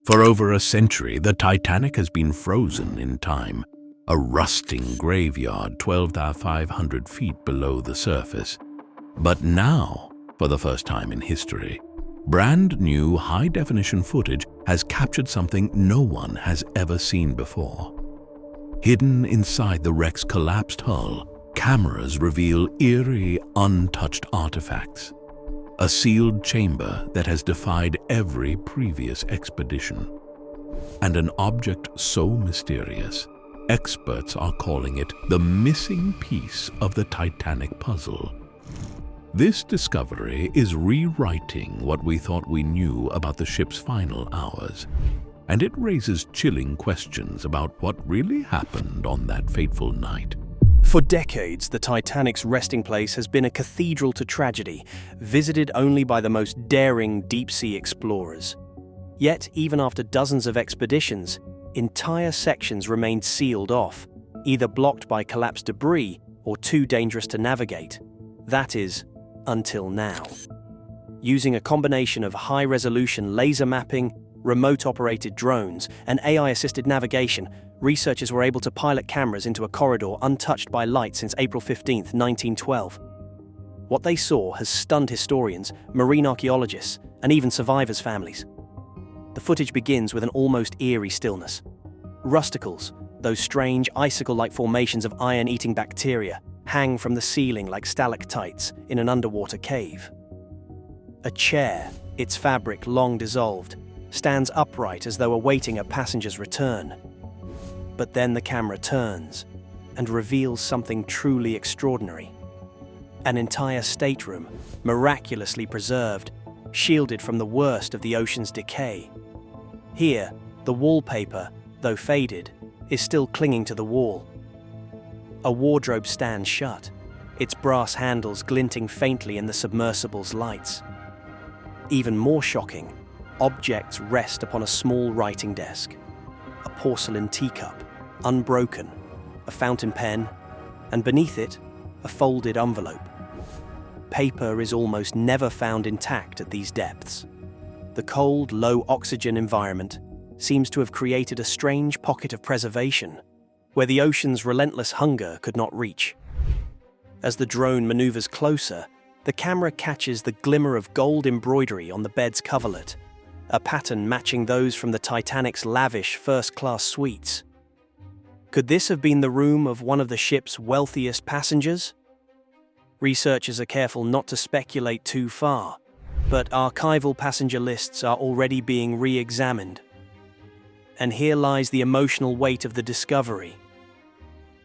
For over a century, the Titanic has been frozen in time, a rusting graveyard 12,500 feet below the surface. But now, for the first time in history, brand new high-definition footage has captured something no one has ever seen before. Hidden inside the wreck's collapsed hull, cameras reveal eerie, untouched artifacts. A sealed chamber that has defied every previous expedition. And an object so mysterious, experts are calling it the missing piece of the Titanic puzzle. This discovery is rewriting what we thought we knew about the ship's final hours, and it raises chilling questions about what really happened on that fateful night. For decades, the Titanic's resting place has been a cathedral to tragedy, visited only by the most daring deep-sea explorers. Yet, even after dozens of expeditions, entire sections remained sealed off, either blocked by collapsed debris or too dangerous to navigate. That is, until now. Using a combination of high-resolution laser mapping, remote-operated drones, and AI-assisted navigation, researchers were able to pilot cameras into a corridor untouched by light since April 15, 1912. What they saw has stunned historians, marine archaeologists, and even survivors' families. The footage begins with an almost eerie stillness. Rusticles, those strange icicle-like formations of iron-eating bacteria, hang from the ceiling like stalactites in an underwater cave. A chair, its fabric long dissolved, stands upright as though awaiting a passenger's return. But then the camera turns and reveals something truly extraordinary. An entire stateroom, miraculously preserved, shielded from the worst of the ocean's decay. Here, the wallpaper, though faded, is still clinging to the wall. A wardrobe stands shut, its brass handles glinting faintly in the submersible's lights. Even more shocking, objects rest upon a small writing desk. A porcelain teacup, unbroken, a fountain pen, and beneath it, a folded envelope. Paper is almost never found intact at these depths. The cold, low-oxygen environment seems to have created a strange pocket of preservation, where the ocean's relentless hunger could not reach. As the drone maneuvers closer, the camera catches the glimmer of gold embroidery on the bed's coverlet, a pattern matching those from the Titanic's lavish first-class suites. Could this have been the room of one of the ship's wealthiest passengers? Researchers are careful not to speculate too far, but archival passenger lists are already being re-examined. And here lies the emotional weight of the discovery.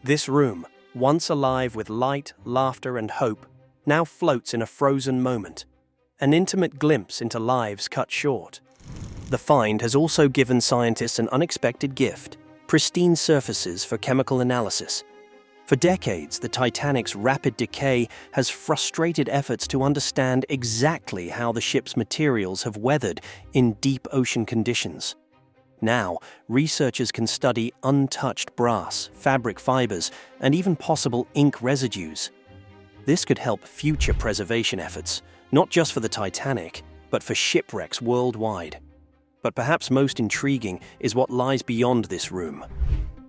This room, once alive with light, laughter, and hope, now floats in a frozen moment, an intimate glimpse into lives cut short. The find has also given scientists an unexpected gift: pristine surfaces for chemical analysis. For decades, the Titanic's rapid decay has frustrated efforts to understand exactly how the ship's materials have weathered in deep ocean conditions. Now, researchers can study untouched brass, fabric fibers, and even possible ink residues. This could help future preservation efforts, not just for the Titanic, but for shipwrecks worldwide. But perhaps most intriguing is what lies beyond this room.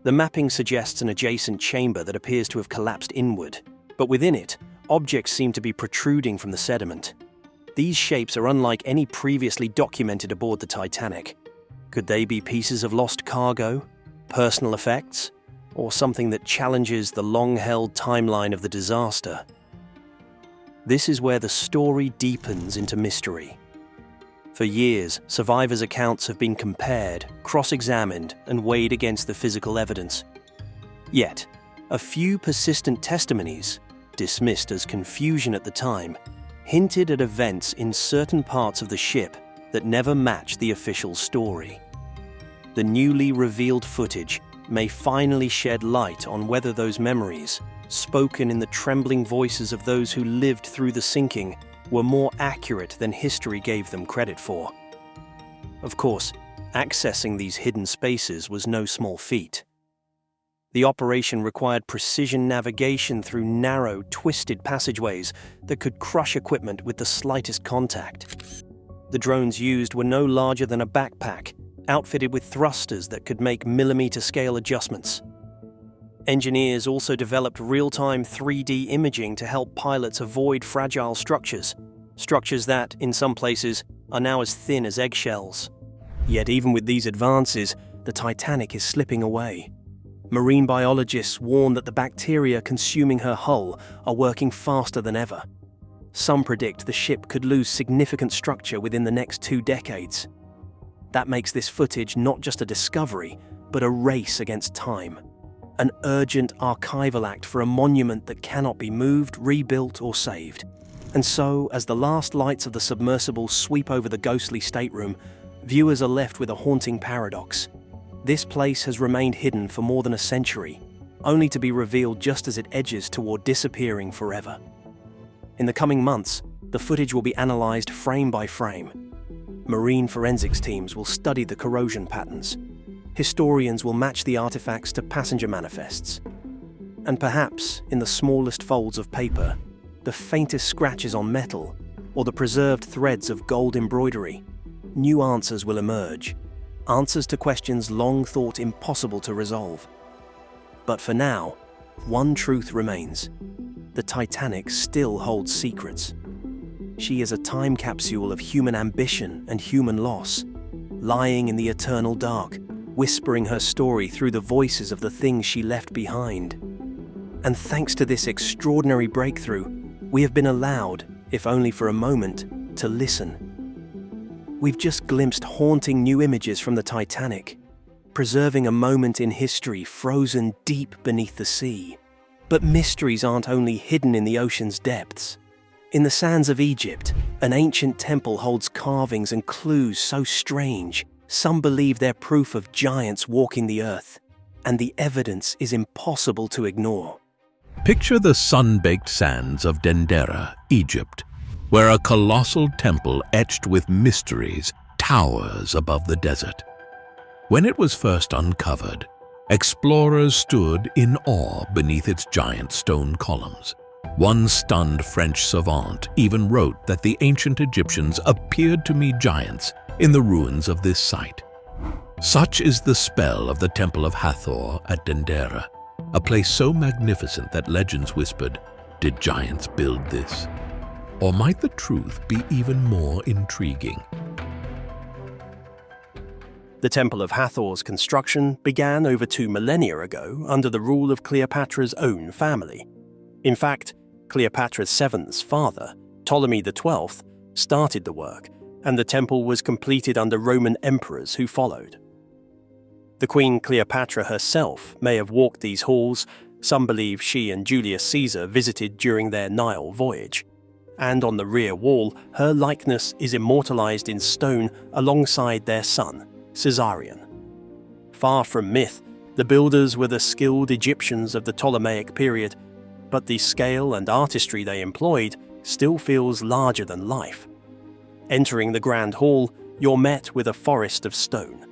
The mapping suggests an adjacent chamber that appears to have collapsed inward, but within it, objects seem to be protruding from the sediment. These shapes are unlike any previously documented aboard the Titanic. Could they be pieces of lost cargo, personal effects, or something that challenges the long-held timeline of the disaster? This is where the story deepens into mystery. For years, survivors' accounts have been compared, cross-examined, and weighed against the physical evidence. Yet, a few persistent testimonies, dismissed as confusion at the time, hinted at events in certain parts of the ship that never matched the official story. The newly revealed footage may finally shed light on whether those memories, spoken in the trembling voices of those who lived through the sinking, were more accurate than history gave them credit for. Of course, accessing these hidden spaces was no small feat. The operation required precision navigation through narrow, twisted passageways that could crush equipment with the slightest contact. The drones used were no larger than a backpack, outfitted with thrusters that could make millimeter-scale adjustments. Engineers also developed real-time 3D imaging to help pilots avoid fragile structures that, in some places, are now as thin as eggshells. Yet even with these advances, the Titanic is slipping away. Marine biologists warn that the bacteria consuming her hull are working faster than ever. Some predict the ship could lose significant structure within the next 2 decades. That makes this footage not just a discovery, but a race against time. An urgent archival act for a monument that cannot be moved, rebuilt, or saved. And so, as the last lights of the submersible sweep over the ghostly stateroom, viewers are left with a haunting paradox. This place has remained hidden for more than a century, only to be revealed just as it edges toward disappearing forever. In the coming months, the footage will be analysed frame by frame. Marine forensics teams will study the corrosion patterns. Historians will match the artifacts to passenger manifests. And perhaps, in the smallest folds of paper, the faintest scratches on metal, or the preserved threads of gold embroidery, new answers will emerge. Answers to questions long thought impossible to resolve. But for now, one truth remains. The Titanic still holds secrets. She is a time capsule of human ambition and human loss, lying in the eternal dark, whispering her story through the voices of the things she left behind. And thanks to this extraordinary breakthrough, we have been allowed, if only for a moment, to listen. We've just glimpsed haunting new images from the Titanic, preserving a moment in history frozen deep beneath the sea. But mysteries aren't only hidden in the ocean's depths. In the sands of Egypt, an ancient temple holds carvings and clues so strange, some believe they're proof of giants walking the earth, and the evidence is impossible to ignore. Picture the sun-baked sands of Dendera, Egypt, where a colossal temple etched with mysteries towers above the desert. When it was first uncovered, explorers stood in awe beneath its giant stone columns. One stunned French savant even wrote that the ancient Egyptians appeared to meet giants in the ruins of this site. Such is the spell of the Temple of Hathor at Dendera, a place so magnificent that legends whispered, "Did giants build this?" Or might the truth be even more intriguing? The Temple of Hathor's construction began over 2 millennia ago under the rule of Cleopatra's own family. In fact, Cleopatra VII's father, Ptolemy XII, started the work, and the temple was completed under Roman emperors who followed. The Queen Cleopatra herself may have walked these halls. Some believe she and Julius Caesar visited during their Nile voyage. And on the rear wall, her likeness is immortalized in stone alongside their son, Caesarion. Far from myth, the builders were the skilled Egyptians of the Ptolemaic period, but the scale and artistry they employed still feels larger than life. Entering the Grand Hall, you're met with a forest of stone.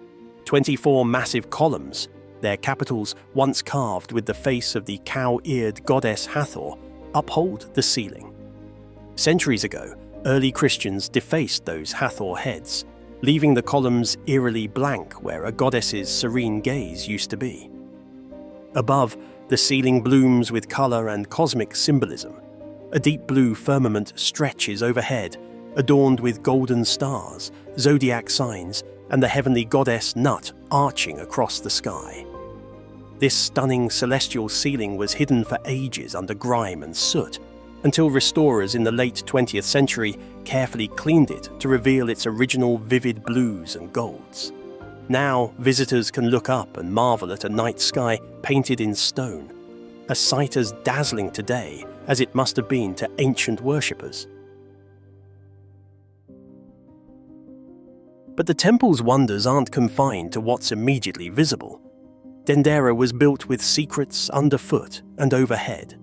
24 massive columns, their capitals once carved with the face of the cow-eared goddess Hathor, uphold the ceiling. Centuries ago, early Christians defaced those Hathor heads, leaving the columns eerily blank where a goddess's serene gaze used to be. Above, the ceiling blooms with color and cosmic symbolism. A deep blue firmament stretches overhead, adorned with golden stars, zodiac signs, and the heavenly goddess Nut arching across the sky. This stunning celestial ceiling was hidden for ages under grime and soot, until restorers in the late 20th century carefully cleaned it to reveal its original vivid blues and golds. Now, visitors can look up and marvel at a night sky painted in stone, a sight as dazzling today as it must have been to ancient worshippers. But the temple's wonders aren't confined to what's immediately visible. Dendera was built with secrets underfoot and overhead.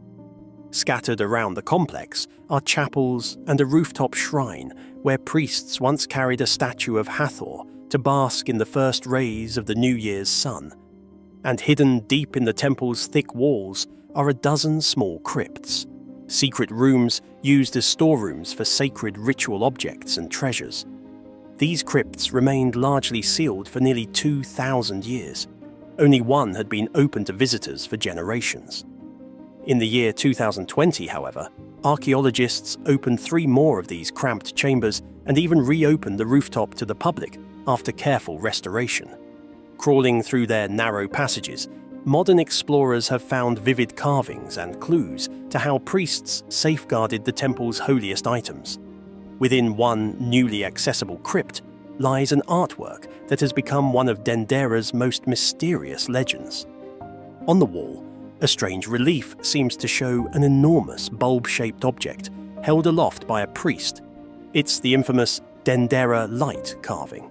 Scattered around the complex are chapels and a rooftop shrine where priests once carried a statue of Hathor to bask in the first rays of the New Year's sun. And hidden deep in the temple's thick walls are a dozen small crypts, secret rooms used as storerooms for sacred ritual objects and treasures. these crypts remained largely sealed for nearly 2,000 years. Only one had been open to visitors for generations. In the year 2020, however, archaeologists opened 3 more of these cramped chambers and even reopened the rooftop to the public after careful restoration. Crawling through their narrow passages, modern explorers have found vivid carvings and clues to how priests safeguarded the temple's holiest items. Within one newly accessible crypt lies an artwork that has become one of Dendera's most mysterious legends. On the wall, a strange relief seems to show an enormous bulb-shaped object held aloft by a priest. It's the infamous Dendera light carving.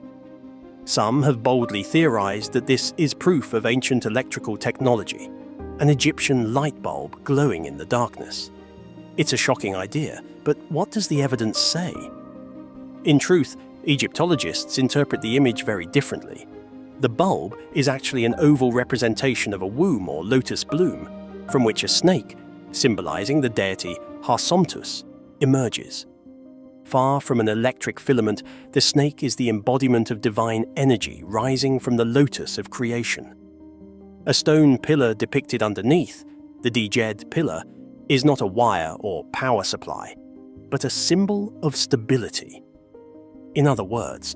Some have boldly theorized that this is proof of ancient electrical technology, an Egyptian light bulb glowing in the darkness. It's a shocking idea, but what does the evidence say? In truth, Egyptologists interpret the image very differently. The bulb is actually an oval representation of a womb or lotus bloom, from which a snake, symbolizing the deity Harsomtus, emerges. Far from an electric filament, the snake is the embodiment of divine energy rising from the lotus of creation. A stone pillar depicted underneath, the Djed pillar, is not a wire or power supply, but a symbol of stability. In other words,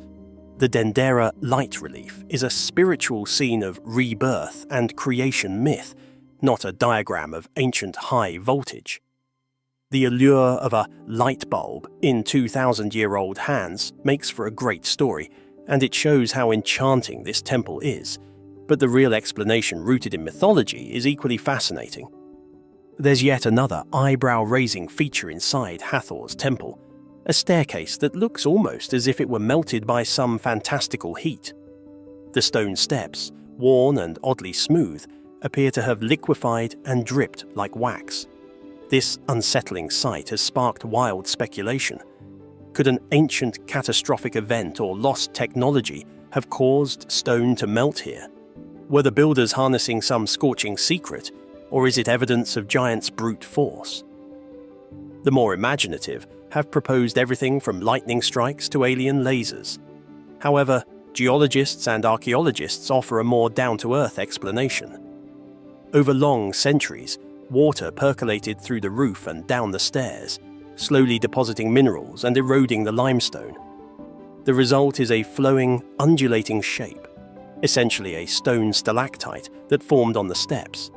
the Dendera light relief is a spiritual scene of rebirth and creation myth, not a diagram of ancient high voltage. The allure of a light bulb in 2,000-year-old hands makes for a great story, and it shows how enchanting this temple is. But the real explanation rooted in mythology is equally fascinating. There's yet another eyebrow-raising feature inside Hathor's temple, a staircase that looks almost as if it were melted by some fantastical heat. The stone steps, worn and oddly smooth, appear to have liquefied and dripped like wax. This unsettling sight has sparked wild speculation. Could an ancient catastrophic event or lost technology have caused stone to melt here? Were the builders harnessing some scorching secret, or is it evidence of giants' brute force? The more imaginative have proposed everything from lightning strikes to alien lasers. However, geologists and archaeologists offer a more down-to-earth explanation. Over long centuries, water percolated through the roof and down the stairs, slowly depositing minerals and eroding the limestone. The result is a flowing, undulating shape, essentially a stone stalactite that formed on the steps.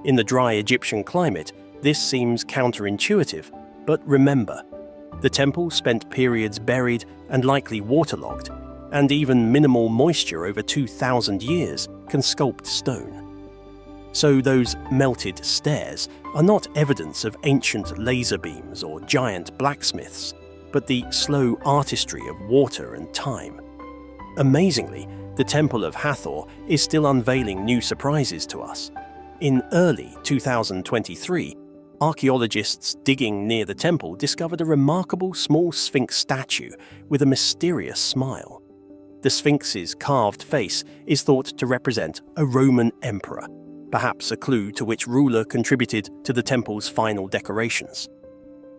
In the dry Egyptian climate, this seems counterintuitive, but remember, the temple spent periods buried and likely waterlogged, and even minimal moisture over 2,000 years can sculpt stone. So those melted stairs are not evidence of ancient laser beams or giant blacksmiths, but the slow artistry of water and time. Amazingly, the Temple of Hathor is still unveiling new surprises to us. In early 2023, archaeologists digging near the temple discovered a remarkable small Sphinx statue with a mysterious smile. The Sphinx's carved face is thought to represent a Roman emperor, perhaps a clue to which ruler contributed to the temple's final decorations.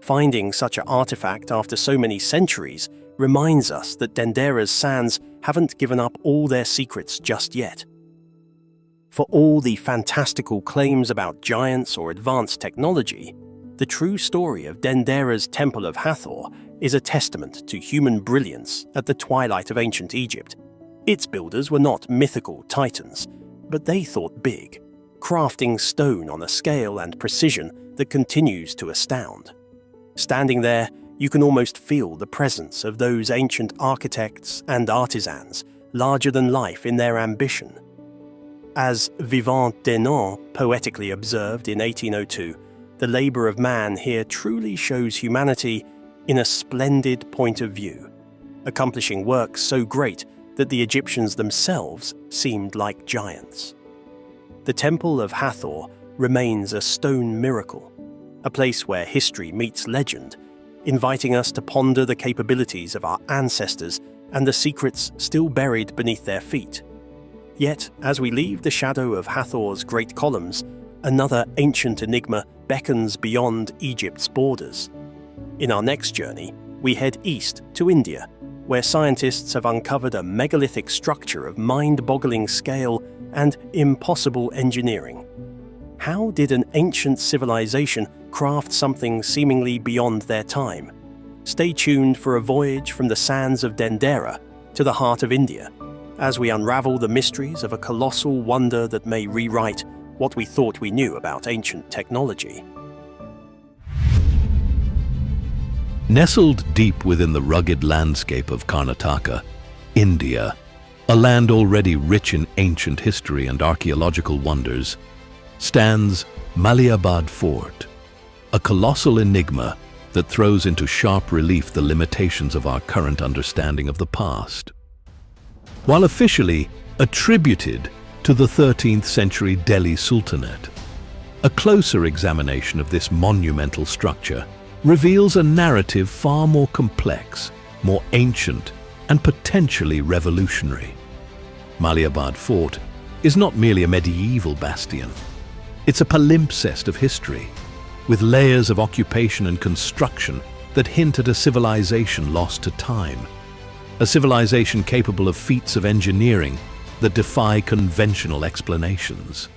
Finding such an artifact after so many centuries reminds us that Dendera's sands haven't given up all their secrets just yet. For all the fantastical claims about giants or advanced technology, the true story of Dendera's Temple of Hathor is a testament to human brilliance at the twilight of ancient Egypt. Its builders were not mythical titans, but they thought big, crafting stone on a scale and precision that continues to astound. Standing there, you can almost feel the presence of those ancient architects and artisans, larger than life in their ambition. As Vivant Denon poetically observed in 1802, the labour of man here truly shows humanity in a splendid point of view, accomplishing works so great that the Egyptians themselves seemed like giants. The Temple of Hathor remains a stone miracle, a place where history meets legend, inviting us to ponder the capabilities of our ancestors and the secrets still buried beneath their feet. Yet, as we leave the shadow of Hathor's great columns, another ancient enigma beckons beyond Egypt's borders. In our next journey, we head east to India, where scientists have uncovered a megalithic structure of mind-boggling scale and impossible engineering. How did an ancient civilization craft something seemingly beyond their time? Stay tuned for a voyage from the sands of Dendera to the heart of India, as we unravel the mysteries of a colossal wonder that may rewrite what we thought we knew about ancient technology. Nestled deep within the rugged landscape of Karnataka, India, a land already rich in ancient history and archaeological wonders, stands Malabad Fort, a colossal enigma that throws into sharp relief the limitations of our current understanding of the past. While officially attributed to the 13th century Delhi Sultanate, a closer examination of this monumental structure reveals a narrative far more complex, more ancient, and potentially revolutionary. Malabad Fort is not merely a medieval bastion. It's a palimpsest of history, with layers of occupation and construction that hint at a civilization lost to time. A civilization capable of feats of engineering that defy conventional explanations.